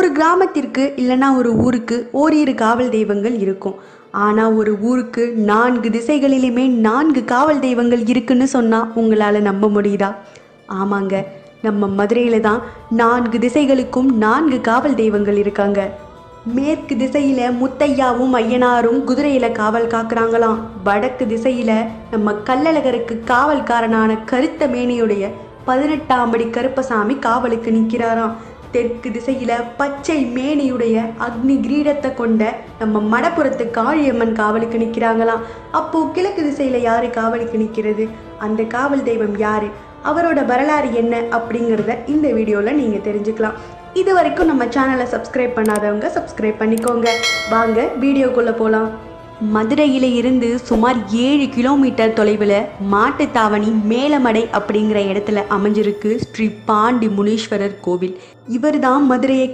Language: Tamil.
ஒரு கிராமத்திற்கு இல்லைன்னா ஒரு ஊருக்கு ஓரிரு காவல் தெய்வங்கள் இருக்கும். ஆனால் ஒரு ஊருக்கு 4 திசைகளிலுமே 4 காவல் தெய்வங்கள் இருக்குன்னு சொன்னால் உங்களால் நம்ப முடியுதா? ஆமாங்க, நம்ம மதுரையில் தான் 4 திசைகளுக்கும் 4 காவல் தெய்வங்கள் இருக்காங்க. மேற்கு திசையில முத்தையாவும் ஐயனாரும் குதிரையில காவல் காக்குறாங்களாம். வடக்கு திசையில நம்ம கள்ளழகருக்கு காவல்காரனான கருத்த மேனியுடைய 18ஆம் படி கருப்பசாமி காவலுக்கு நிற்கிறாராம். தெற்கு திசையில பச்சை மேனியுடைய அக்னி கிரீடத்தை கொண்ட நம்ம மடப்புறத்து காளியம்மன் காவலுக்கு நிற்கிறாங்களாம். அப்போ கிழக்கு திசையில யாரு காவலுக்கு நிற்கிறது? அந்த காவல் தெய்வம் யாரு? அவரோட வரலாறு என்ன அப்படிங்கிறத இந்த வீடியோவில் நீங்கள் தெரிஞ்சுக்கலாம். இது வரைக்கும் நம்ம சேனலை சப்ஸ்கிரைப் பண்ணாதவங்க சப்ஸ்கிரைப் பண்ணிக்கோங்க. வாங்க வீடியோக்குள்ளே போகலாம். மதுரையில் இருந்து சுமார் 7 கிலோமீட்டர் தொலைவில் மாட்டுத்தாவணி மேலமடை அப்படிங்கிற இடத்துல அமைஞ்சிருக்கு ஸ்ரீ பாண்டி முனீஸ்வரர் கோவில். இவர் தான் மதுரையை